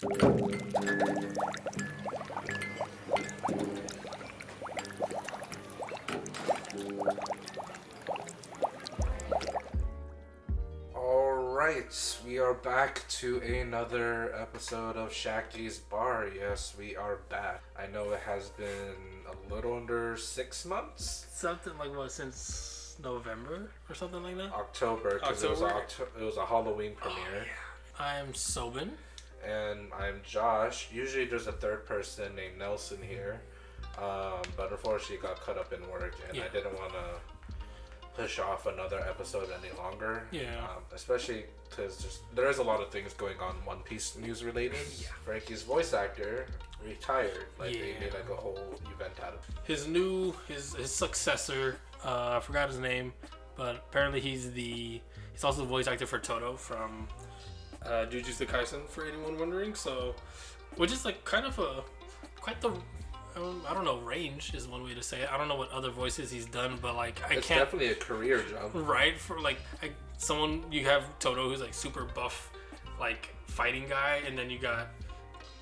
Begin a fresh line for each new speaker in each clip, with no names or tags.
Alright, we are back to another episode of Shakky's Bar. Yes, we are back. I know it has been a little under 6 months.
Something like what, since November or something like that?
October, because it was a Halloween premiere.
Oh, yeah. I am Sobin.
And I'm Josh. Usually there's a third person named Nelson here. But unfortunately got caught up in work and I didn't want to push off another episode any longer.
Yeah.
Especially because there is a lot of things going on One Piece news related.
Yeah.
Frankie's voice actor retired. They made like a whole event out of it.
His successor, I forgot his name, but apparently he's also the voice actor for Toto from Jujutsu Kaisen, for anyone wondering. So, which is like kind of quite the I don't know, range is one way to say it. I don't know what other voices he's done, but like
it's definitely a career jump,
right? For like someone, you have Toto who's like super buff, like fighting guy, and then you got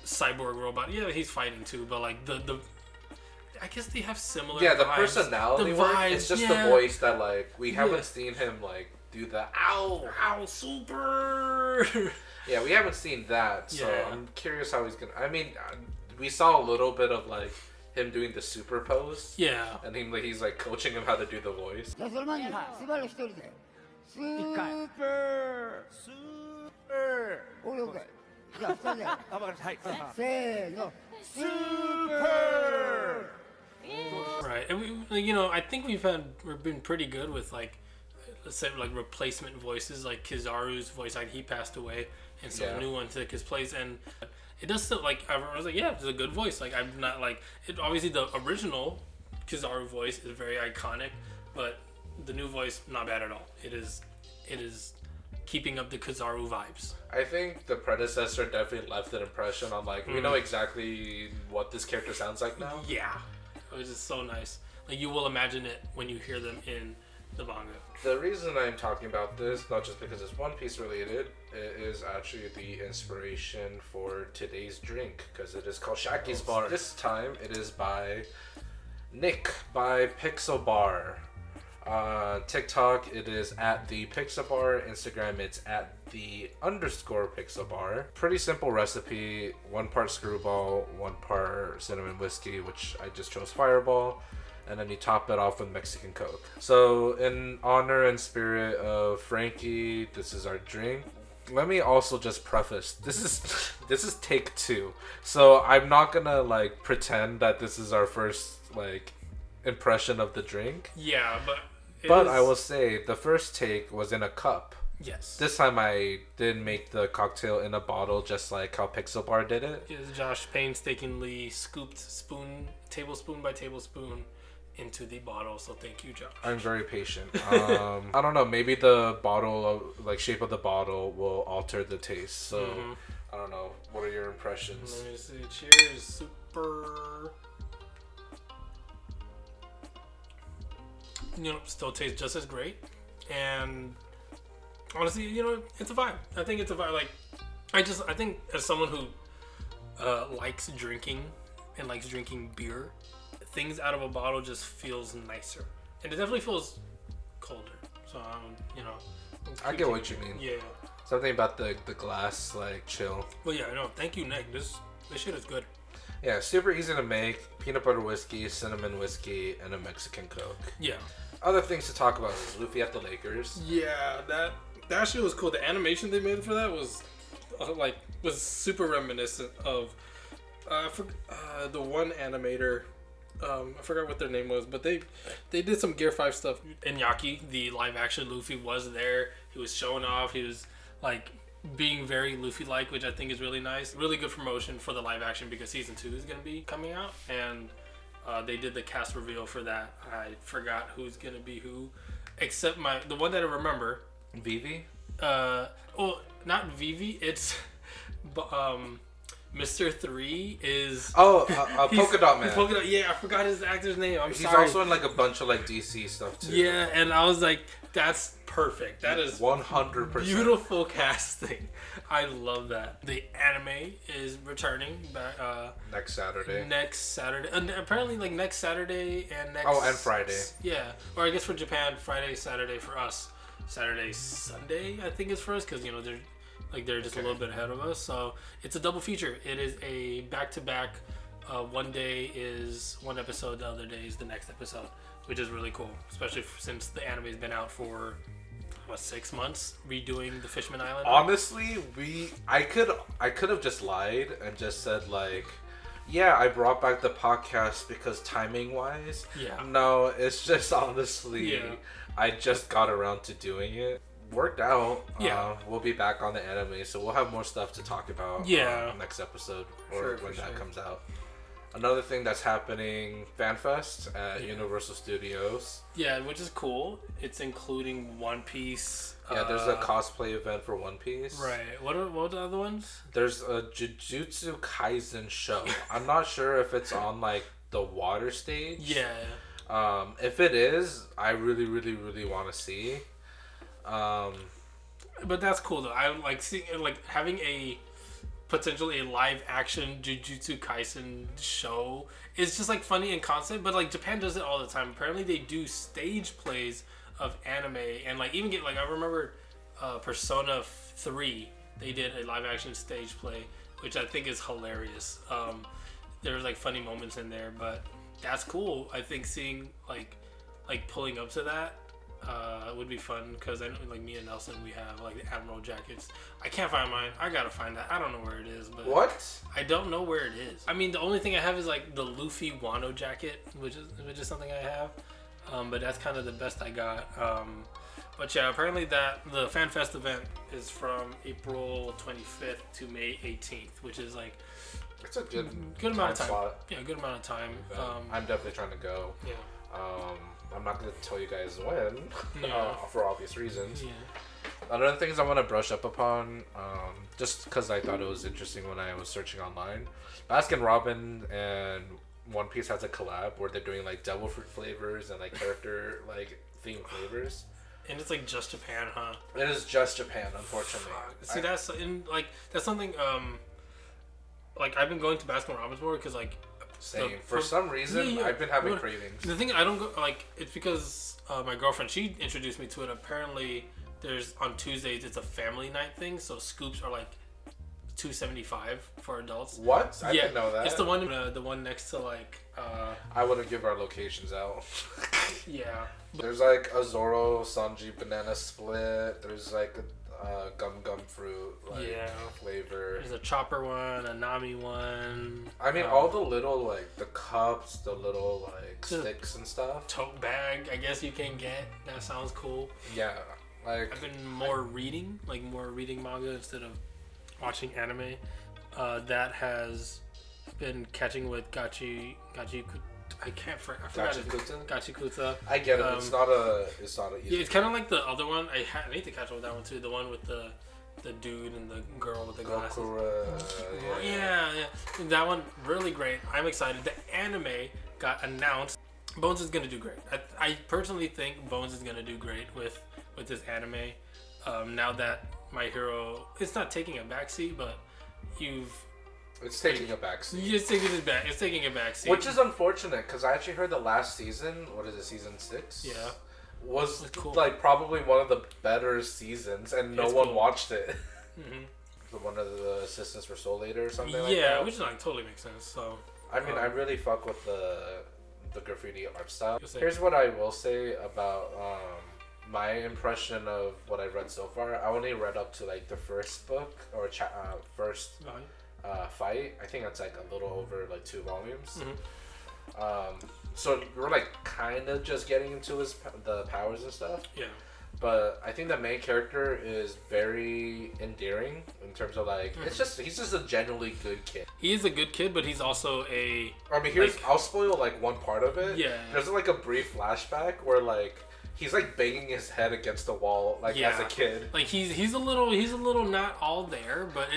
Cyborg Robot. Yeah, he's fighting too, but like the I guess they have similar.
Yeah, the
vibes.
personality work. It's just the voice that like we haven't seen him like do the ow
super.
Yeah, we haven't seen that, so I'm curious how he's gonna. I mean, we saw a little bit of like him doing the super pose.
Yeah.
And he's like coaching him how to do the voice.
Right, and we, I think we've been pretty good with like, let's say like replacement voices, like Kizaru's voice, like he passed away, and so a new one took his place, and it does still like I was like, yeah, it's a good voice. Like I'm not like it. Obviously, the original Kizaru voice is very iconic, but the new voice not bad at all. It is keeping up the Kizaru vibes.
I think the predecessor definitely left an impression on like we know exactly what this character sounds like now.
Yeah, it was just so nice. Like you will imagine it when you hear them in the manga.
The reason I'm talking about this, not just because it's One Piece related, it is actually the inspiration for today's drink, because it is called Shakky's Bar. This time it is by Nick by Pixel Bar. TikTok it is at the Pixel Bar. Instagram it's at the _Pixel Bar. Pretty simple recipe: 1 part screwball, 1 part cinnamon whiskey, which I just chose Fireball. And then you top it off with Mexican Coke. So in honor and spirit of Frankie, this is our drink. Let me also just preface, this is take 2. So I'm not gonna like pretend that this is our first like impression of the drink.
Yeah,
but I will say the first take was in a cup.
Yes.
This time I did make the cocktail in a bottle, just like how Pixel Bar did it.
Yes, Josh painstakingly scooped tablespoon by tablespoon into the bottle, so thank you, Josh.
I'm very patient. I don't know, maybe the bottle shape of the bottle will alter the taste, so I don't know. What are your impressions?
Let me see. Cheers. Super. Still tastes just as great, and honestly, it's a vibe. I think it's a vibe. Like I think as someone who likes drinking and likes drinking beer, things out of a bottle just feels nicer, and it definitely feels colder. So
I get what you mean.
Yeah.
Something about the glass, like chill.
Well, yeah, no, thank you, Nick. This shit is good.
Yeah, super easy to make. Peanut butter whiskey, cinnamon whiskey, and a Mexican Coke.
Yeah.
Other things to talk about is Luffy at the Lakers.
Yeah, that shit was cool. The animation they made for that was super reminiscent of the one animator. I forgot what their name was, but they did some Gear 5 stuff. Iñaki, the live action Luffy, was there. He was showing off. He was like being very Luffy-like, which I think is really nice. Really good promotion for the live action because season 2 is going to be coming out, and they did the cast reveal for that. I forgot who's going to be who, except the one that I remember.
Vivi?
Not Vivi. It's Mr. 3 is...
Polka Dot Man.
Polka Dot, yeah, I forgot his actor's name.
He's also in like a bunch of like DC stuff too.
Yeah, and I was like, that's perfect. That is
100%
beautiful casting. I love that. The anime is returning back
next Saturday.
And apparently like next Saturday and next...
Oh, and Friday.
Yeah. Or I guess for Japan, Friday, Saturday for us. Saturday, Sunday, I think is for us, because, you know, they're just a little bit ahead of us. So it's a double feature. It is a back-to-back. One day is one episode, the other day is the next episode, which is really cool, especially since the anime's been out for 6 months, redoing the Fishman Island.
Honestly, I could have just lied and just said like, yeah, I brought back the podcast because timing wise.
Yeah.
No, it's just honestly, I just got around to doing it. Worked out.
Yeah.
We'll be back on the anime, so we'll have more stuff to talk about. Next episode or when that comes out. Another thing that's happening, FanFest at Universal Studios.
Yeah, which is cool. It's including One Piece.
Yeah, there's a cosplay event for One Piece.
Right. What are the other ones?
There's a Jujutsu Kaisen show. I'm not sure if it's on like the water stage.
Yeah.
If it is, I really, really, really want to see.
But that's cool though. I like seeing like having a potentially a live action Jujutsu Kaisen show is just like funny in concept, but like Japan does it all the time. Apparently they do stage plays of anime, and like even get like I remember Persona 3, they did a live action stage play, which I think is hilarious. There's like funny moments in there, but that's cool. I think seeing like pulling up to that would be fun, because I know like me and Nelson, we have like the Admiral jackets. I can't find mine. I gotta find that. I don't know where it is, but
what?
I don't know where it is. I mean, the only thing I have is like the Luffy Wano jacket, which is something I have. But that's kind of the best I got. But yeah, apparently that the FanFest event is from April 25th to May 18th, which is like
it's a good
amount of time.
Slot.
Yeah, good amount of time.
I'm definitely trying to go.
Yeah.
I'm not going to tell you guys when, for obvious reasons.
Yeah.
Another things I want to brush up upon, just because I thought it was interesting when I was searching online. Baskin Robbins and One Piece has a collab where they're doing like devil fruit flavors and like character like theme flavors.
And it's like just Japan, huh?
It is just Japan, unfortunately.
See, that's something. Like I've been going to Baskin Robbins more because like.
Same. For some reason, I've been having cravings.
The thing I don't go like it's because my girlfriend, she introduced me to it. Apparently, there's on Tuesdays it's a family night thing, so scoops are like $2.75 for adults.
What? I didn't know that.
It's the one next to like.
I wouldn't give our locations out.
Yeah.
There's like a Zoro Sanji banana split. There's like a gum fruit flavor.
There's a chopper one, a Nami one.
I mean, all the little like the cups, the little like sticks and stuff.
Tote bag, I guess you can get. That sounds cool.
Yeah, like
I've been more reading manga instead of watching anime. That has been catching with Gachi. I forgot Gachikuta.
I get it. It's not a easy.
Yeah, it's kind of like the other one. I need to catch up with that one too. The one with the dude and the girl with the glasses. Yeah. That one really great. I'm excited. The anime got announced. Bones is gonna do great. I personally think Bones is gonna do great with this anime. Now that My Hero, it's not taking a backseat, but
it's taking a backseat.
It's taking a backseat.
Which is unfortunate, because I actually heard the last season, what is it, season 6?
Yeah.
Was
cool.
like probably one of the better seasons, and no one watched it. Mm-hmm. One of the assistants for Soul Eater or something like that.
Yeah, which like totally makes sense. So
I mean, I really fuck with the graffiti art style. Here's what I will say about my impression of what I've read so far. I only read up to like the first book or first fight. I think that's like a little over like 2 volumes. Mm-hmm. So we're like kind of just getting into the powers and stuff.
Yeah.
But I think the main character is very endearing in terms of like he's just a genuinely good kid.
He is a good kid, but he's also
I'll spoil like one part of it.
Yeah.
There's like a brief flashback where like he's like banging his head against the wall as a kid.
Like he's a little not all there, but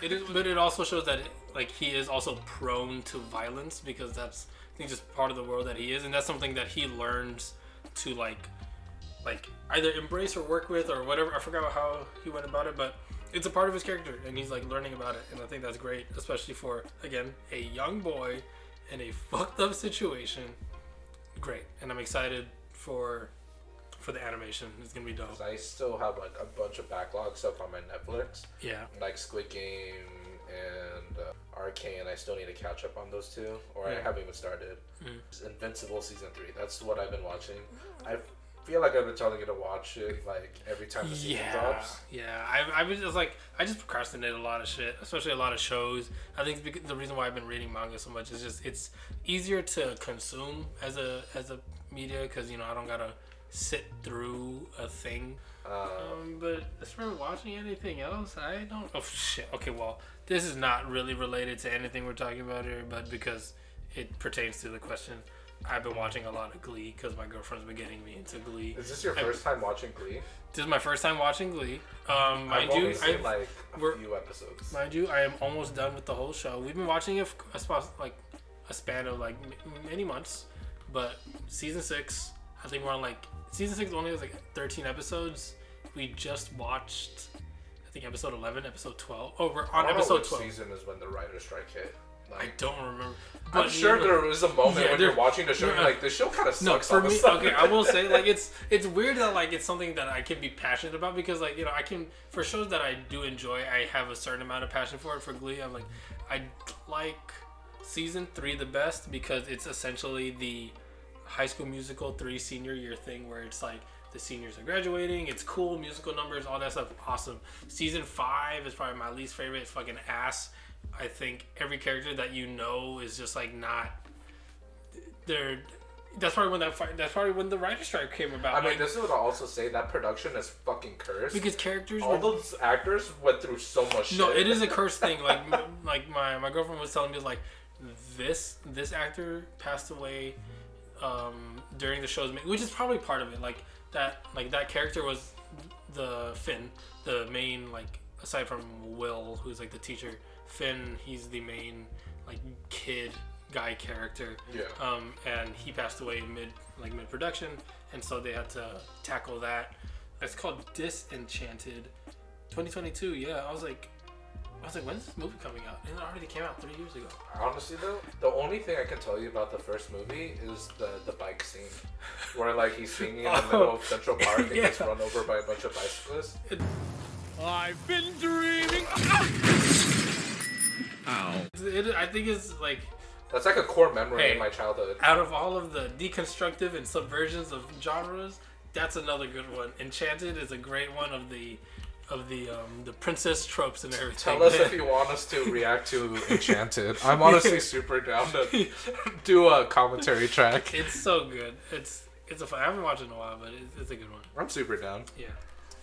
it also shows that like he is also prone to violence because that's I think just part of the world that he is, and that's something that he learns to like either embrace or work with or whatever. I forgot how he went about it, but it's a part of his character, and he's like learning about it, and I think that's great, especially for again a young boy in a fucked up situation. Great, and I'm excited for the animation. It's gonna be dope.
I still have like a bunch of backlog stuff on my Netflix.
Yeah.
Like Squid Game and Arcane. I still need to catch up on those two, or I haven't even started. Invincible season 3. That's what I've been watching. I feel like I've been telling you to watch it like every time the season drops.
Yeah. I was just like I just procrastinate a lot of shit, especially a lot of shows. I think the reason why I've been reading manga so much is just it's easier to consume as a media because I don't gotta sit through a thing. But as for watching anything else, I don't. Oh shit. Okay, well, this is not really related to anything we're talking about here, but because it pertains to the question, I've been watching a lot of Glee because my girlfriend's been getting me into Glee.
Is this your first time watching Glee?
This is my first time watching Glee.
I've only seen like a few episodes.
Mind you, I am almost done with the whole show. We've been watching it a span of like many months, but season 6, I think we're on like season 6 only has like 13 episodes. We just watched, I think episode 11, episode 12. Oh, we're on episode 12.
Season is when the writer's strike hit.
Like, I don't remember.
But I'm sure there was a moment when you're watching the show, you're like, the show kind of sucks.
No, for me, okay, I will say, like, it's weird that, like, it's something that I can be passionate about because, like, I can, for shows that I do enjoy, I have a certain amount of passion for it. For Glee, I'm like, I like season 3 the best because it's essentially the High School Musical 3 senior year thing where it's like, the seniors are graduating, it's cool, musical numbers, all that stuff, awesome. Season 5 is probably my least favorite. It's fucking ass. I think every character that is just like not. That's probably when the writer's strike came about.
I mean, this is what I'll also say. That production is fucking cursed
because characters.
All those actors went through so much shit.
No, it is a cursed thing. Like my girlfriend was telling me like this actor passed away during the show's which is probably part of it. Like that character was the Finn, the main aside from Will, who's like the teacher. Finn, he's the main kid guy character.
Yeah.
And he passed away mid production, and so they had to tackle that. It's called Disenchanted, 2022. Yeah, I was like, when's this movie coming out? And it already came out 3 years ago.
Honestly, though, the only thing I can tell you about the first movie is the bike scene, where he's singing in the middle of Central Park and gets run over by a bunch of bicyclists.
I've been dreaming. Ow. I think it's like.
That's like a core memory in my childhood.
Out of all of the deconstructive and subversions of genres, that's another good one. Enchanted is a great one of the princess tropes and everything.
Tell us if you want us to react to Enchanted. I'm honestly super down to do a commentary track.
It's so good. It's a fun. I haven't watched it in a while, but it's a good one.
I'm super down.
Yeah.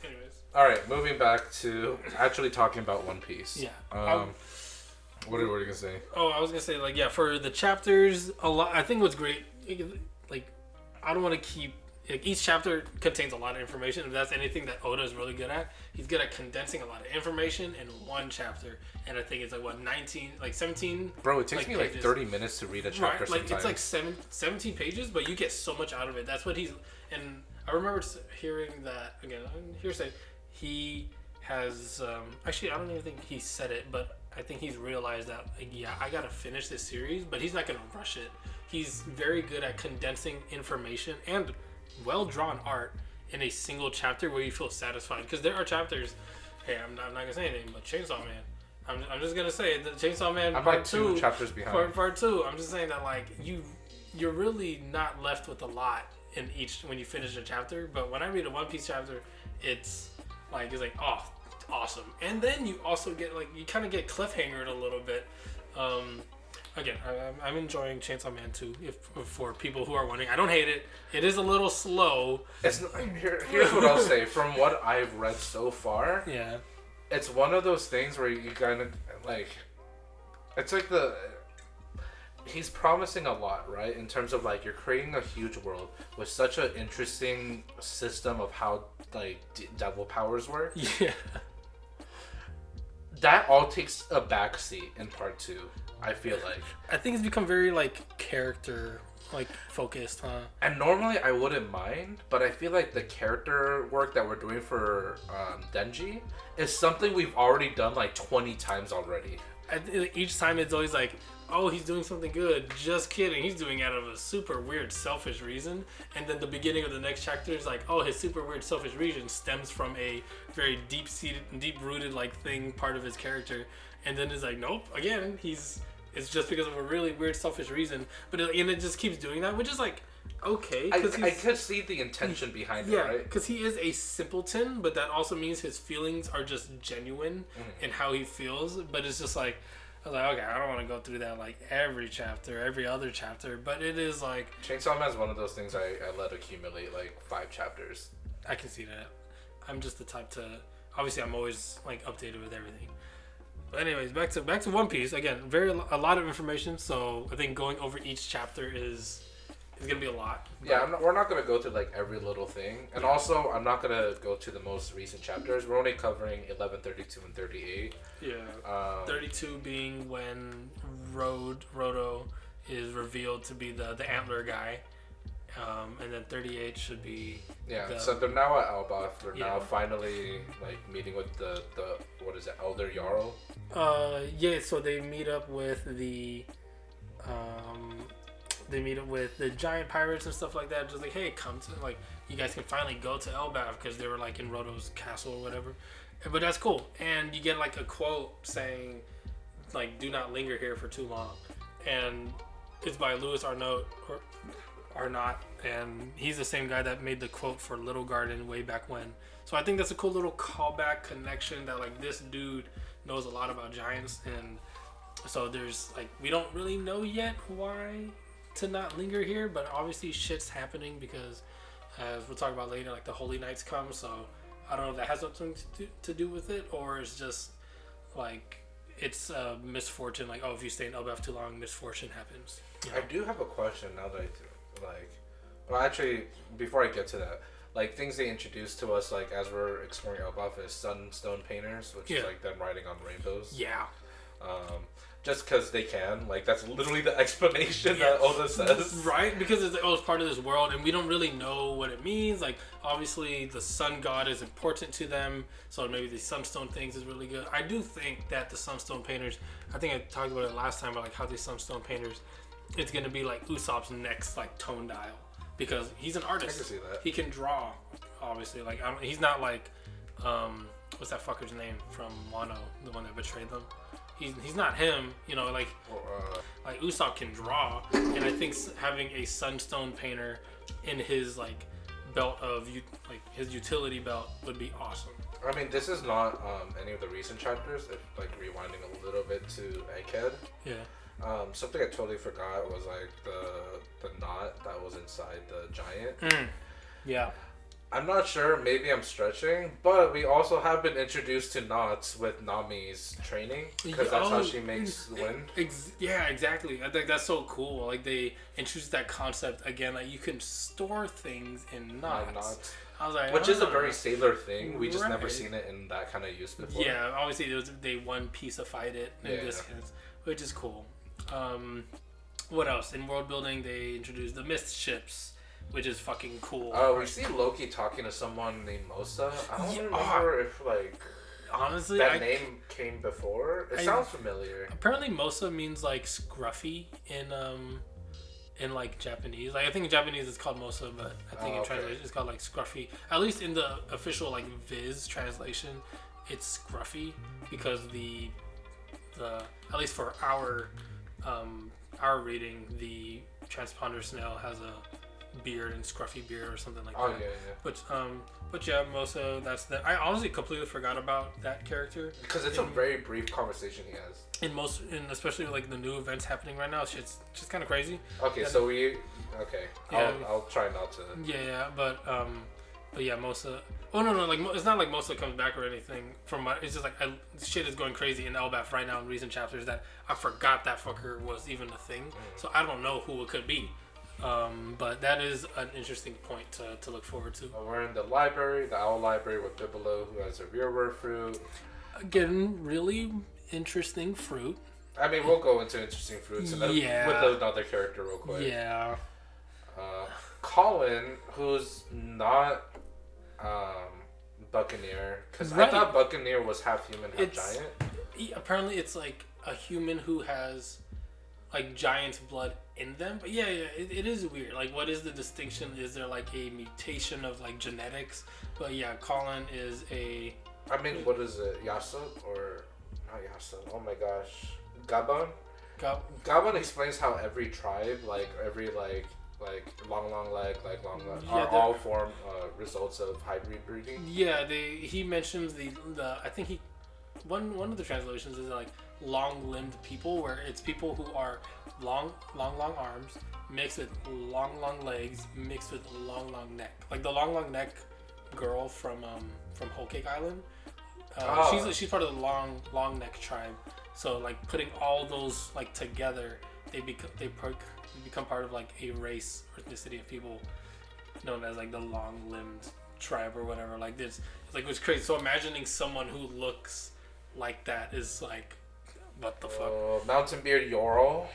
Anyways. All
right, moving back to actually talking about One Piece.
Yeah.
What are you gonna say?
Oh, I was gonna say for the chapters, a lot. I think what's great, I don't want to keep. Each chapter contains a lot of information. If that's anything that Oda is really good at, he's good at condensing a lot of information in one chapter. And I think it's 17.
Bro, it takes me pages. 30 minutes to read a chapter.
Right? It's 17 pages, but you get so much out of it. That's what he's. And I remember hearing that again. Hearsay. He has actually. I don't even think he said it, but I think he's realized that I gotta finish this series, but he's not gonna rush it. He's very good at condensing information and well-drawn art in a single chapter where you feel satisfied. Because there are chapters. Hey, I'm not gonna say anything, but Chainsaw Man. I'm just gonna say the Chainsaw Man
I'm part 2 chapters behind.
Part 2. I'm just saying that you're really not left with a lot in each when you finish a chapter. But when I read a One Piece chapter, it's oh, awesome. And then you also get you kind of get cliffhangered a little bit. Again, I'm enjoying Chainsaw Man 2. If for people who are wondering, I don't hate it. It is a little slow.
Here's what I'll say. From what I've read so far,
yeah,
it's one of those things where you kind of it's he's promising a lot, right? In terms of you're creating a huge world with such an interesting system of how devil powers work.
Yeah.
that all takes a backseat in part 2. I feel like.
I think it's become very like character like focused, huh?
And normally I wouldn't mind, but I feel like the character work that we're doing for Denji is something we've already done like 20 times already.
Each time it's always like, oh, he's doing something good. Just kidding. He's doing it out of a super weird, selfish reason. And then the beginning of the next chapter is like, oh, his super weird, selfish reason stems from a very deep-seated, deep-rooted like thing, part of his character. And then it's like, nope, again, it's just because of a really weird, selfish reason. But it just keeps doing that, which is like, okay.
I could see the intention behind it, right?
Because he is a simpleton, but that also means his feelings are just genuine in how he feels. But it's just like, I was like, okay, I don't want to go through that like every other chapter. But it is like...
Chainsaw Man is one of those things I let accumulate like 5 chapters.
I can see that. I'm just the type to... Obviously, I'm always like updated with everything. But anyways, back to One Piece. Again, a lot of information. So I think going over each chapter is gonna be a lot.
Yeah, we're not gonna go through like every little thing, and also I'm not gonna go to the most recent chapters. We're only covering 11, 32, and 38.
Yeah. 32 being when Rodo is revealed to be the antler guy. And then 38 should be...
Yeah, so they're now at Elbaf. They're now finally like meeting with the what is it, Elder Jarl?
Yeah, so they meet up with the giant pirates and stuff like that. Just like, hey, come to, like, you guys can finally go to Elbaf because they were like in Rodo's castle or whatever. But that's cool. And you get like a quote saying like, do not linger here for too long. And it's by Louis Arnott, and he's the same guy that made the quote for Little Garden way back when. So I think that's a cool little callback connection that like this dude knows a lot about giants, and so there's like, we don't really know yet why to not linger here, but obviously shit's happening because, as we'll talk about later, like the Holy Knights come. So I don't know if that has something to do with it, or it's just like it's a misfortune. Like, oh, if you stay in Elbaf too long, misfortune happens. You know?
I do have a question now that well, actually, before I get to that, like things they introduced to us, like as we're exploring Elbaf, is sunstone painters, which is like them riding on rainbows.
Yeah.
Just because they can, like that's literally the explanation that Oda says.
Right, because it's part of this world, and we don't really know what it means. Like, obviously, the sun god is important to them, so maybe the sunstone things is really good. I do think that the sunstone painters, I think I talked about it last time, about like how these sunstone painters, it's gonna be like Usopp's next like tone dial, because he's an artist.
I can see that.
He can draw, obviously. Like, he's not like, what's that fucker's name from Wano, the one that betrayed them? He's not him, you know, like Usopp can draw, and I think having a sunstone painter in his like belt of like his utility belt would be awesome.
I mean, this is not any of the recent chapters. If like rewinding a little bit to Egghead.
Yeah.
Something I totally forgot was like the knot that was inside the giant.
Yeah.
I'm not sure, maybe I'm stretching, but we also have been introduced to knots with Nami's training, because that's how she makes wind.
Yeah, exactly. I think that's so cool. Like, they introduced that concept again, like you can store things in knots. I was like,
which is a very Sailor thing. We just never seen it in that kind of use before.
Yeah, obviously they one piece-ified it in this case, which is cool. What else? In world building, they introduced the mist ships, which is fucking cool.
Oh, we see Loki talking to someone named Mosa. I don't remember if like
honestly
that name came before. It sounds familiar.
Apparently, Mosa means like scruffy in like Japanese. Like I think in Japanese it's called Mosa, but I think in translation it's called like scruffy. At least in the official like Viz translation, it's scruffy because the at least for our reading, the transponder snail has a beard and scruffy beard or something like that.
Yeah.
But yeah, Mosa, that's that. I honestly completely forgot about that character
because it's a very brief conversation he has.
Especially like the new events happening right now, it's just kind of crazy.
Okay, I'll try not to.
Yeah, but yeah, Mosa. Oh no, like it's not like Mosa comes back or anything. It's just like shit is going crazy in Elbaf right now in recent chapters that I forgot that fucker was even a thing. So I don't know who it could be. But that is an interesting point to look forward to.
We're in the library, the owl library with Bibelo, who has a rearward fruit.
Again, really interesting fruit.
I mean, we'll go into interesting fruits and then with another character real quick.
Yeah.
Colin, who's not Buccaneer, because I thought Buccaneer was half human, half giant.
Apparently, it's like a human who has like giant's blood in them. But yeah, it is weird. Like, what is the distinction? Is there like a mutation of like genetics? But yeah, Colin is a.
I mean, what is it? Yasa or not Yasa? Oh my gosh, Gabon. Gabon explains how every tribe, like every like long leg, are all form results of hybrid breeding.
Yeah, he mentions the I think he one of the translations is like long-limbed people, where it's people who are long arms mixed with long legs mixed with long neck. Like the long neck girl from Whole Cake Island. She's part of the long neck tribe. So like putting all those like together, they become part of like a race or ethnicity of people known as like the long-limbed tribe or whatever. Like this, like, it was crazy. So imagining someone who looks like that is like, what the fuck?
Mountain Beard Yorl,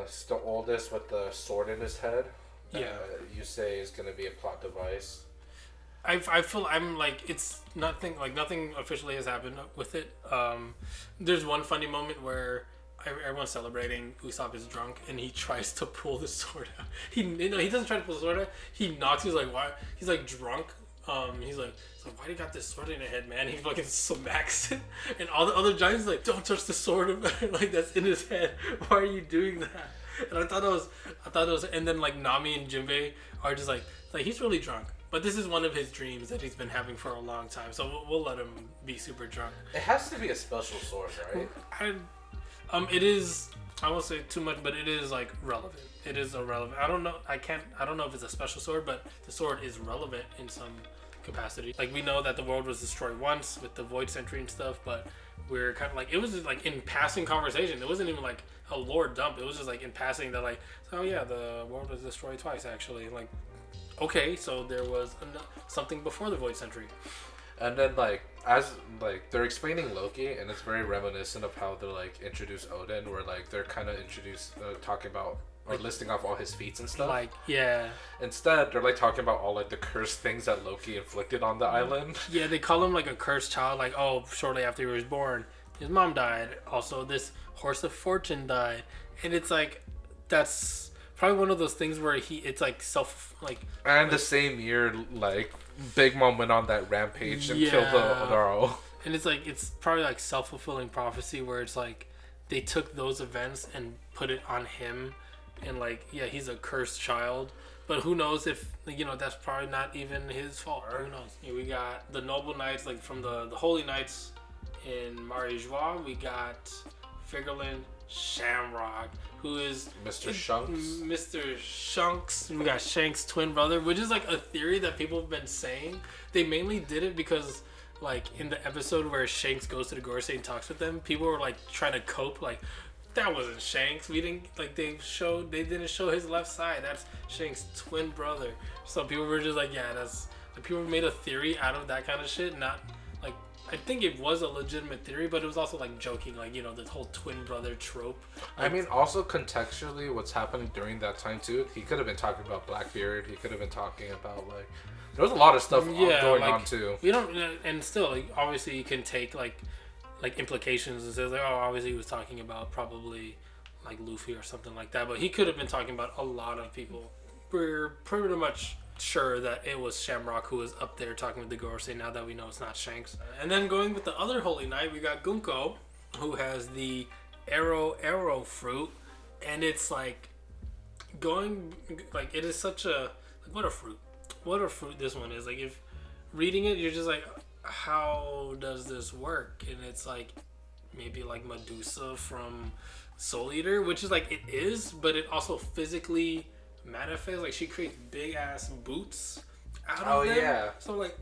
is the oldest with the sword in his head. You say is gonna be a plot device.
I feel I'm like, it's nothing officially has happened with it. There's one funny moment where everyone's celebrating. Usopp is drunk and he tries to pull the sword out. He doesn't try to pull the sword out. He knocks. He's like, why? He's like drunk. He's like, why do you got this sword in your head, man? He fucking smacks it, and all the other giants like, don't touch the sword, like that's in his head. Why are you doing that? And I thought it was, and then like Nami and Jinbei are just like he's really drunk. But this is one of his dreams that he's been having for a long time, so we'll let him be super drunk.
It has to be a special sword, right?
It is. I won't say too much, but it is like relevant. It is irrelevant. I don't know if it's a special sword, but the sword is relevant in some capacity. Like, we know that the world was destroyed once with the Void Century and stuff, but we're kind of like, it was just like in passing conversation. It wasn't even like a lore dump. It was just like in passing that like, oh yeah, the world was destroyed twice actually. Like, okay, so there was something before the Void Century.
And then as they're explaining Loki, and it's very reminiscent of how they like introduce Odin, where like they're kind of talking about or listing off all his feats and stuff.
Like, yeah.
Instead, they're like talking about all like the cursed things that Loki inflicted on the island.
Yeah, they call him like a cursed child. Like, oh, shortly after he was born, his mom died. Also, this horse of fortune died, and it's like, that's probably one of those things where it's like
And the same year, like, Big Mom went on that rampage and killed the Oro.
And it's like, it's probably like self-fulfilling prophecy, where it's like they took those events and put it on him, and like, yeah, he's a cursed child. But who knows if, that's probably not even his fault. Who knows? Yeah, we got the Noble Knights, like from the Holy Knights in Marijois. We got Figurlin Shamrock, who is
Mr. Shanks.
Mr. Shanks. We got Shanks' twin brother, which is like a theory that people have been saying. They mainly did it because, like, in the episode where Shanks goes to the Gorosei and talks with them, people were like trying to cope, like, that wasn't Shanks. We didn't, like, they didn't show his left side. That's Shanks' twin brother. So people were just like, yeah, that's, like, people made a theory out of that kind of shit. Not like, I think it was a legitimate theory, but it was also like joking, like, the whole twin brother trope.
I mean, also contextually, what's happening during that time too, he could have been talking about Blackbeard. He could have been talking about, like, there was a lot of stuff going on too.
We don't, and still, like, obviously you can take like implications and say like, oh, obviously he was talking about probably like Luffy or something like that, but he could have been talking about a lot of people. We're pretty much sure that it was Shamrock who was up there talking with the Gorosei, now that we know it's not Shanks. And then going with the other Holy Knight, we got Gunko, who has the arrow fruit, and it's like it is such a, like, what a fruit this one is. Like, if reading it, you're just like, how does this work? And it's like maybe like Medusa from Soul Eater, which is like, it is, but it also physically manifests. Like, she creates big ass boots out of them. Yeah. So like,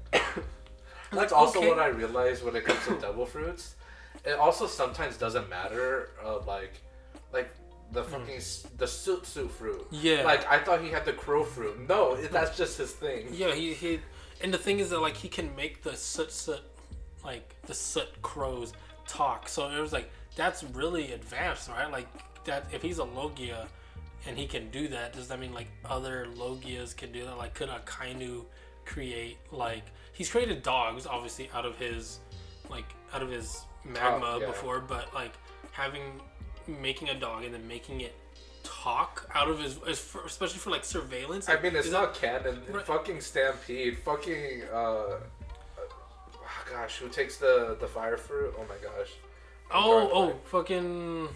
that's also okay. What I realized when it comes to devil fruits. It also sometimes doesn't matter. Like the fucking the suit fruit. Yeah. Like, I thought he had the crow fruit. No, that's just his thing.
Yeah, he. And the thing is that, like, he can make the soot like the soot crows talk. So it was like that's really advanced, right? Like that if he's a Logia and he can do that, does that mean like other Logias can do that? Like could a Kainu create like he's created dogs obviously out of his magma before, but like making a dog and then making it talk out of his especially for like surveillance.
I mean, it's not canon. Right. Fucking Stampede. Fucking gosh, who takes the fire fruit? Oh my gosh.
Fucking.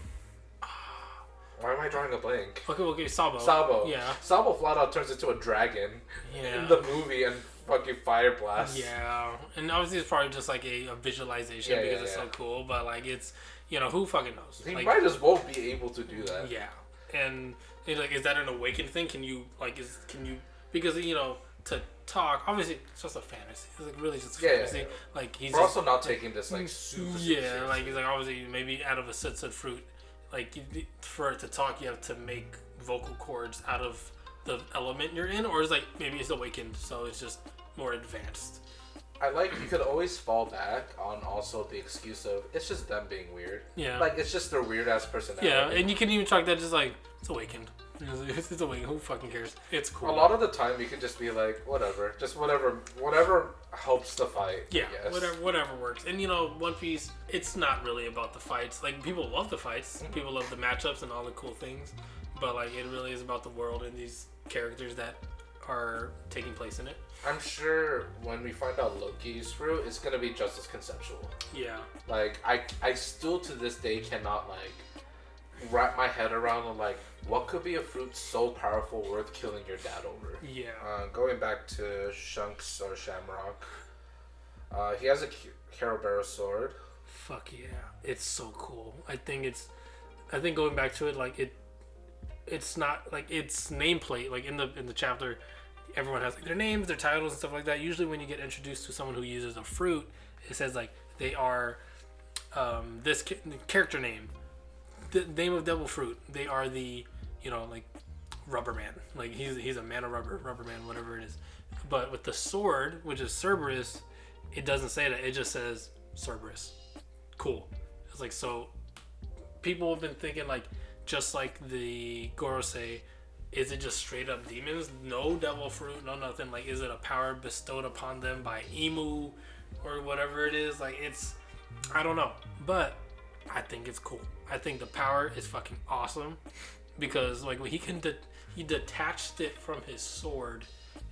Why am I drawing a blank?
Okay, Sabo.
Sabo.
Yeah.
Sabo flat out turns into a dragon in the movie and fucking fire blast.
Yeah, and obviously it's probably just like a visualization because it's so cool. But like it's who fucking knows?
He
like,
might as well be able to do that.
Yeah, and like is that an awakened thing? Can you because to talk obviously it's just a fantasy. It's like really just a fantasy. Yeah. Like
we're also not taking this like super.
Yeah, like he's like obviously maybe out of a soot fruit. Like for it to talk, you have to make vocal cords out of the element you're in, or is like maybe it's awakened, so it's just more advanced.
I like you could always fall back on also the excuse of it's just them being weird. Yeah, like it's just their weird ass personality.
Yeah, and you can even talk that just like it's awakened. It's awakened. Who fucking cares? It's cool.
A lot of the time, you can just be like, whatever, just whatever helps the fight.
Yeah, whatever works. And One Piece, it's not really about the fights. Like people love the fights, people love the matchups and all the cool things, but like it really is about the world and these characters that are taking place in it.
I'm sure when we find out Loki's fruit, it's gonna be just as conceptual.
Yeah.
Like I still to this day cannot like wrap my head around like what could be a fruit so powerful worth killing your dad over.
Yeah.
Going back to Shanks or Shamrock, he has a Kerberos sword.
Fuck yeah, it's so cool. I think going back to it, like it's not like its nameplate. Like in the chapter, everyone has like their names, their titles, and stuff like that. Usually, when you get introduced to someone who uses a fruit, it says like they are this character name, the name of Devil Fruit. They are the like Rubber Man. Like he's a man of rubber man, whatever it is. But with the sword, which is Cerberus, it doesn't say that. It just says Cerberus. Cool. It's like so. People have been thinking like. Just like the Gorosei, is it just straight up demons? No devil fruit, no nothing. Like, is it a power bestowed upon them by Emu or whatever it is? Like, I don't know. But I think it's cool. I think the power is fucking awesome because, like, when he detached it from his sword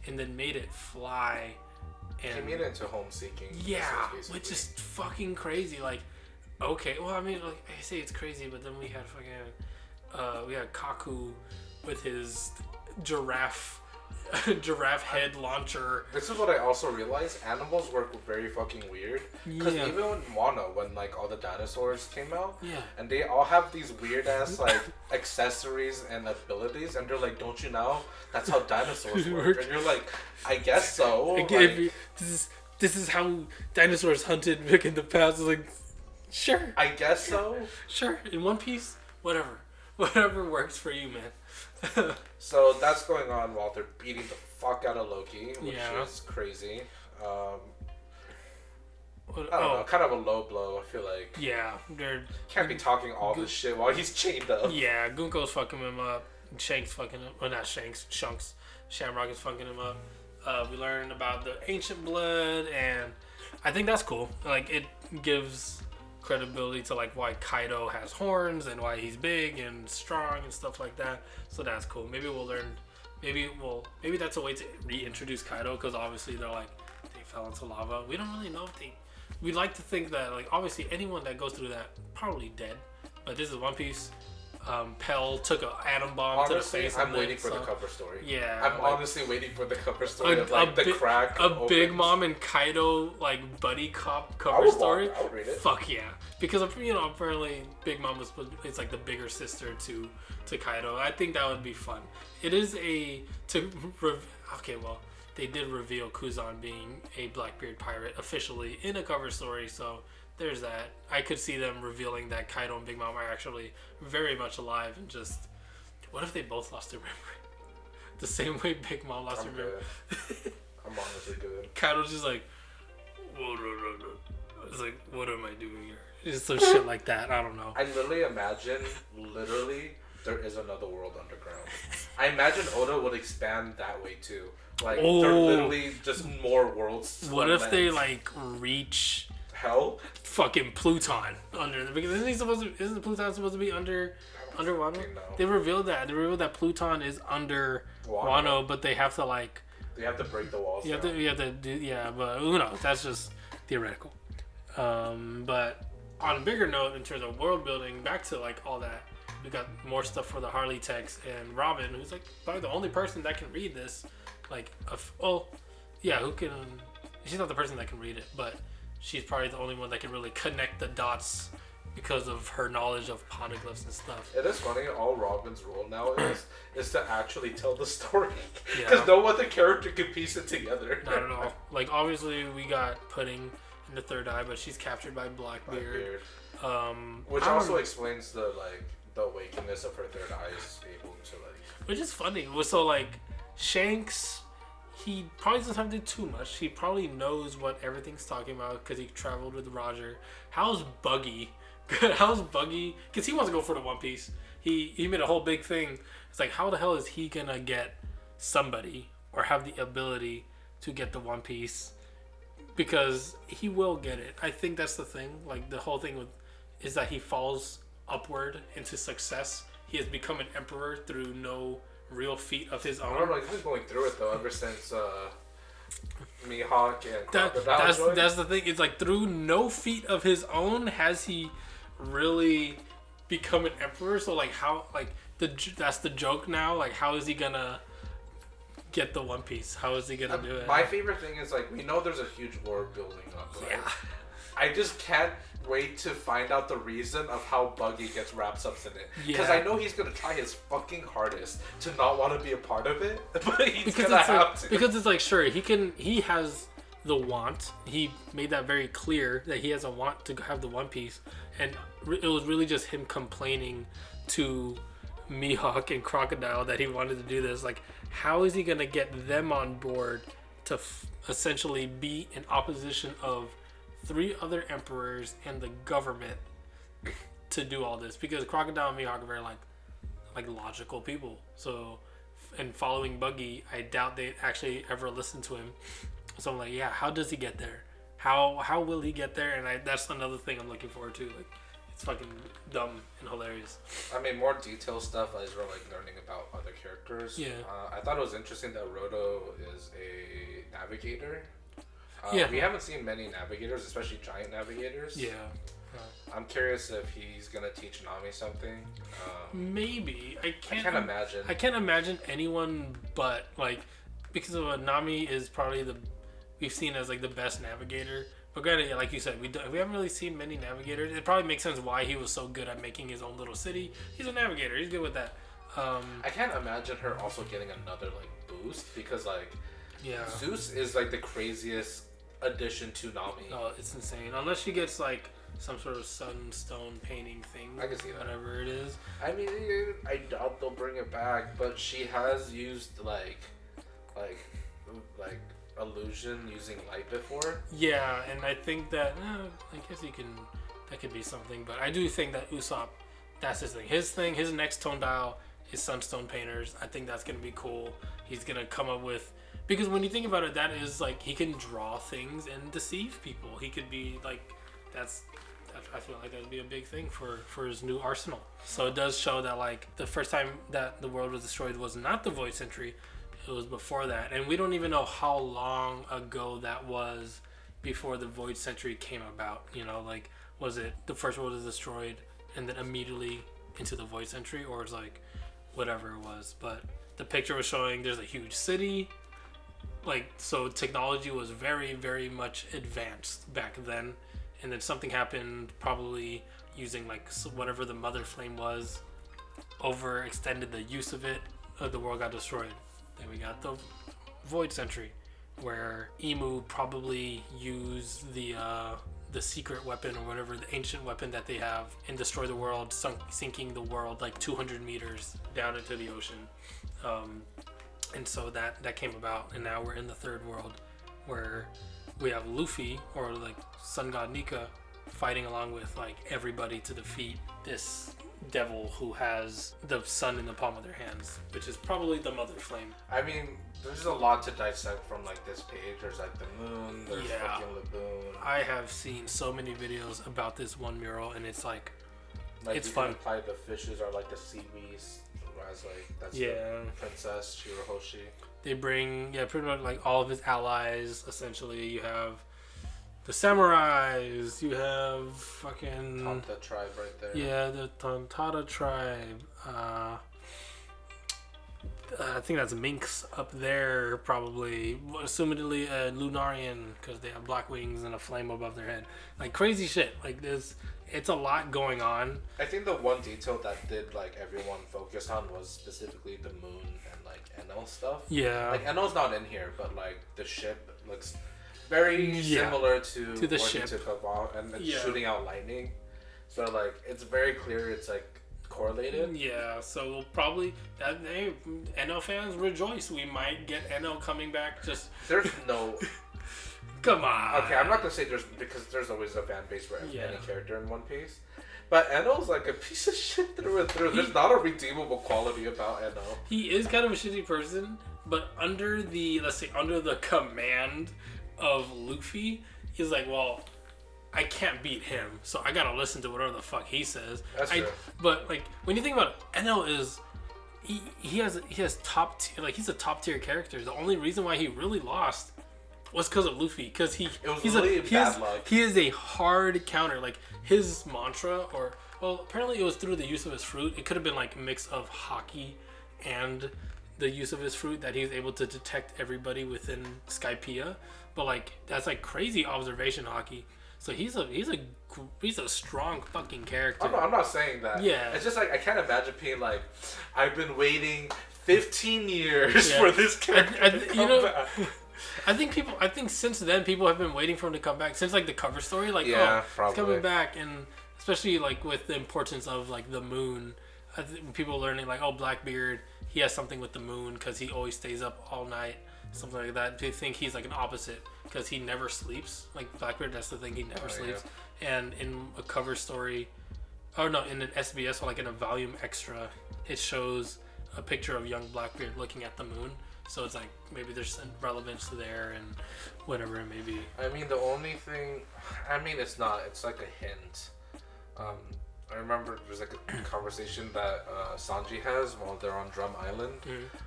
and then made it fly. And
he made it into home seeking.
Yeah, which is fucking crazy. Like, okay, well, I mean, like, I say it's crazy, but then we had Kaku with his giraffe head launcher.
This is what I also realized. Animals work very fucking weird. Because even in Wano, when like all the dinosaurs came out, and they all have these weird ass like accessories and abilities, and they're like, "Don't you know? That's how dinosaurs work." And you're like, "I guess so."
Like, this is how dinosaurs hunted back in the past. Like, sure.
I guess so.
Sure. In One Piece, whatever works for you, man.
So that's going on while they're beating the fuck out of Loki, which is crazy. I don't know, kind of a low blow, I feel like.
Yeah,
can't be talking all this shit while he's chained up.
Yeah, Gunko's fucking him up. Shanks fucking him. Well, not Shanks. Shanks. Shamrock is fucking him up. We learned about the ancient blood, and I think that's cool. Like, it gives credibility to like why Kaido has horns and why he's big and strong and stuff like that. So that's cool. Maybe we'll learn. Maybe that's a way to reintroduce Kaido because obviously they're like they fell into lava. We don't really know if they. We'd like to think that like obviously anyone that goes through that probably dead. But this is One Piece. Pell took an atom bomb
honestly,
to the face.
I'm waiting for the cover story.
Yeah,
I'm honestly waiting for the cover story of like the crack.
Big Mom and Kaido like buddy cop cover story.
I would read it.
Fuck yeah, because apparently Big Mom it's like the bigger sister to Kaido. I think that would be fun. It is they did reveal Kuzan being a Blackbeard pirate officially in a cover story, so. There's that. I could see them revealing that Kaido and Big Mom are actually very much alive and just... What if they both lost their memory? The same way Big Mom lost her memory.
I'm honestly good.
Kaido's just like... It's like, what am I doing here? It's some shit like that. I don't know.
I literally imagine, there is another world underground. I imagine Oda would expand that way too. Like, they're literally just more worlds.
What if they, like, reach...
Hell?
Fucking Pluton under... Because isn't Pluton supposed to be under Wano? They revealed that. They revealed that Pluton is under Wano, but they have to, like...
They have to break the walls down.
But who knows? That's just theoretical. But on a bigger note, in terms of world building, back to, like, all that, we got more stuff for the Harley text, and Robin, who's, like, probably the only person that can read this. Like, who can... She's not the person that can read it, but she's probably the only one that can really connect the dots because of her knowledge of poneglyphs and stuff.
It is funny, all Robin's role now is to actually tell the story. Because no other character can piece it together.
Not at all. Like, obviously, we got Pudding in the Third Eye, but she's captured by Blackbeard.
Which also explains the awakeness of her third eye is able to, like...
Which is funny. So, like, Shanks... He probably doesn't have to do too much. He probably knows what everything's talking about because he traveled with Roger. How's Buggy? How's Buggy? Because he wants to go for the One Piece. He made a whole big thing. It's like, how the hell is he gonna get somebody or have the ability to get the One Piece? Because he will get it. I think that's the thing. Like, the whole thing is that he falls upward into success. He has become an emperor through no real feat of his own.
I don't know, he's been going through it though ever since Mihawk and Crocodile.
That's the thing. It's like, through no feat of his own has he really become an emperor. So, like, how, like, that's the joke now. Like, how is he gonna get the One Piece? How is he gonna do it?
My favorite thing is, like, we know there's a huge war building up, right? Yeah. I just can't wait to find out the reason of how Buggy gets wrapped up in it. Because I know he's gonna try his fucking hardest to not want to be a part of it, but he's gonna have to.
Because it's like, sure, he has the want. He made that very clear that he has a want to have the One Piece, and it was really just him complaining to Mihawk and Crocodile that he wanted to do this. Like, how is he gonna get them on board to essentially be in opposition of 3 other emperors and the government to do all this? Because Crocodile and Mihawk are very like logical people. So, and following Buggy, I doubt they actually ever listen to him. So I'm like, yeah, how does he get there? How will he get there? And that's another thing I'm looking forward to. Like, it's fucking dumb and hilarious.
I mean, more detailed stuff as we're, like, learning about other characters.
Yeah.
I thought it was interesting that Roto is a navigator. We haven't seen many navigators, especially giant navigators.
Yeah.
I'm curious if he's gonna teach Nami something.
Maybe. I can't
imagine.
I can't imagine anyone but, like, because of Nami is probably we've seen as, like, the best navigator. But granted, like you said, we haven't really seen many navigators. It probably makes sense why he was so good at making his own little city. He's a navigator. He's good with that.
I can't imagine her also getting another, like, boost because, like, Zeus is, like, the craziest addition to Nami.
Oh, it's insane. Unless she gets, like, some sort of sunstone painting thing.
I can see that.
Whatever it is.
I mean, I doubt they'll bring it back, but she has used, like illusion using light before.
Yeah, and I think that, I guess that could be something, but I do think that Usopp, that's his thing. His next tone dial is sunstone painters. I think that's going to be cool. He's going to come up with, because when you think about it, that is, like, he can draw things and deceive people. He could be, like, I feel like that would be a big thing for his new arsenal. So it does show that, like, the first time that the world was destroyed was not the Void Century. It was before that. And we don't even know how long ago that was before the Void Century came about. You know, like, was it the first world was destroyed and then immediately into the Void Century? Or it's like, whatever it was. But the picture was showing there's a huge city. Like, so technology was very, very much advanced back then. And then something happened, probably using, like, whatever the mother flame was, overextended the use of it. The world got destroyed. Then we got the Void Century, where Emu probably used the secret weapon or whatever, the ancient weapon that they have, and destroy the world, sinking the world like 200 meters down into the ocean. And so that came about, and now we're in the third world, where we have Luffy, or like Sun God Nika, fighting along with like everybody to defeat this devil who has the sun in the palm of their hands, which is probably the Mother Flame.
I mean, there's a lot to dissect from like this page. There's like the moon, there's fucking Laboon.
I have seen so many videos about this one mural, and it's like it's
you
fun.
can imply the fishes are like the sea beast, as like that's the princess Shirahoshi.
They bring pretty much like all of his allies. Essentially, you have the samurais, you have fucking
Tanta tribe right there.
Yeah, the Tantata tribe. I think that's Minx up there, probably. Assumedly a Lunarian, because they have black wings and a flame above their head. Like crazy shit. Like this, it's a lot going on.
I think the one detail that did like everyone focused on was specifically the moon and like Enel stuff.
Yeah.
Like Enel's not in here, but like the ship looks very similar to
the ship.
Took off and it's shooting out lightning. So like it's very clear it's like correlated.
Yeah, so we'll probably NL fans rejoice. We might get NL coming back. Just
there's no
come on.
Okay, I'm not gonna say there's because there's always a fan base for any character in One Piece. But Enel's like a piece of shit through and through. There's not a redeemable quality about Enel.
He is kind of a shitty person, but under the command of Luffy, he's like, well, I can't beat him, so I gotta listen to whatever the fuck he says.
That's true.
But like when you think about it, Enel is he has top tier, like he's a top tier character. The only reason why he really lost was because of Luffy, because he is a hard counter. Like his mantra, or well, apparently it was through the use of his fruit. It could have been like a mix of hockey and the use of his fruit that he was able to detect everybody within Skypiea. But like that's like crazy observation hockey. So he's a strong fucking character.
I'm not saying that.
Yeah.
It's just like I can't imagine being like, I've been waiting 15 years for this character to come back.
I think since then people have been waiting for him to come back since like the cover story. Like he's coming back, and especially like with the importance of like the moon. I think people learning like Blackbeard, he has something with the moon because he always stays up all night. Something like that. They think he's like an opposite because he never sleeps. Like Blackbeard, that's the thing, he never sleeps. Yeah. And in a cover story, in an SBS or like in a volume extra, it shows a picture of young Blackbeard looking at the moon. So it's like maybe there's some relevance there and whatever it may be.
I mean, the only thing, it's not. It's like a hint. I remember there's like a conversation that Sanji has while they're on Drum Island,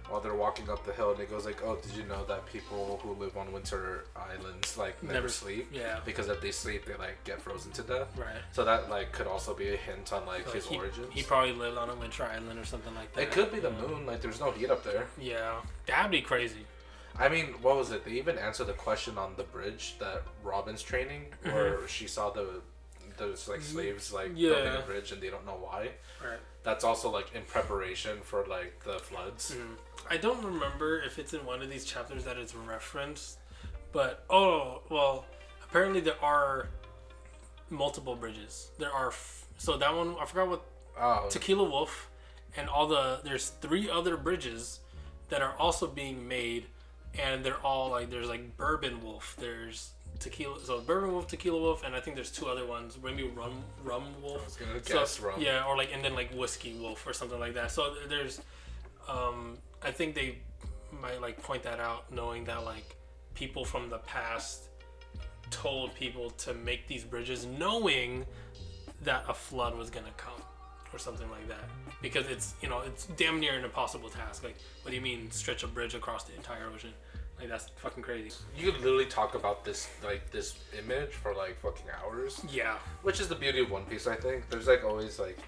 while they're walking up the hill, and he goes like, "Oh, did you know that people who live on winter islands like never sleep?
Yeah,
because if they sleep, they like get frozen to death.
Right.
So that like could also be a hint on like his origins.
He probably lived on a winter island or something like that.
It could be the moon. Like there's no heat up there.
Yeah, that'd be crazy.
I mean, what was it? They even answered the question on the bridge that Robbins training, where she saw those like slaves like building a bridge and they don't know why.
Right.
That's also like in preparation for like the floods.
I don't remember if it's in one of these chapters that it's referenced, but apparently there are multiple bridges. There are so that one I forgot what Tequila Wolf and there's 3 other bridges that are also being made, and they're all like there's like Bourbon Wolf, there's Tequila, so Bourbon Wolf, Tequila Wolf, and I think there's 2 other ones. Maybe Rum Wolf. I was gonna guess rum. Yeah, or like and then like Whiskey Wolf or something like that. So there's, I think they might like point that out, knowing that like people from the past told people to make these bridges, knowing that a flood was gonna come or something like that, because it's it's damn near an impossible task. Like, what do you mean stretch a bridge across the entire ocean? Like, that's fucking crazy.
You could literally talk about this image for like fucking hours.
Yeah. Which
is the beauty of One Piece, I think. There's like always like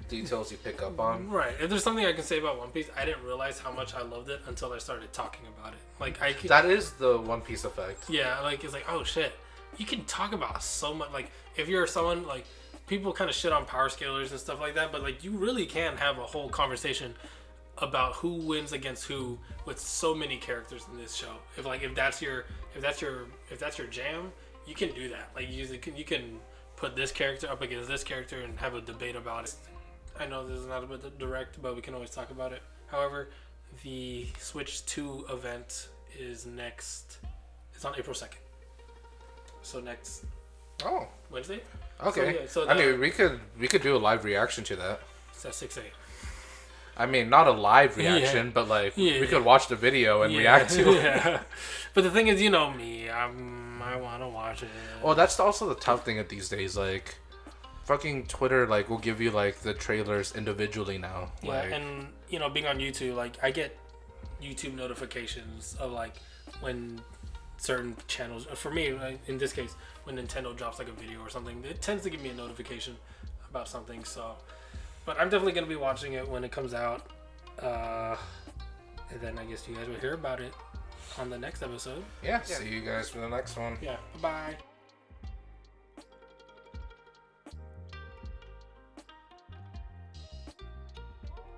details you pick up on.
Right. If there's something I can say about One Piece, I didn't realize how much I loved it until I started talking about it. Like
that is the One Piece effect.
Yeah, like it's like, oh shit. You can talk about so much. Like if you're someone like people kind of shit on power scalers and stuff like that, but like you really can have a whole conversation about who wins against who with so many characters in this show. If that's your jam, you can do that. Like you can put this character up against this character and have a debate about it. I know this is not a bit direct, but we can always talk about it. However, the Switch 2 event is next. It's on April 2nd. So next Wednesday.
Okay.
So
I mean, we could do a live reaction to that.
It's at 6 a.m.
I mean, not a live reaction, but like we could watch the video and react to it.
Yeah. But the thing is, you know me, I want to watch it.
Well, that's also the tough thing of these days. Like, fucking Twitter, like, will give you like the trailers individually now.
Yeah,
like,
and you know, being on YouTube, like, I get YouTube notifications of like when certain channels. For me, like, in this case, when Nintendo drops like a video or something, it tends to give me a notification about something. So, but I'm definitely gonna be watching it when it comes out. And then I guess you guys will hear about it on the next episode.
Yeah. See you guys for the next one.
Yeah. Bye.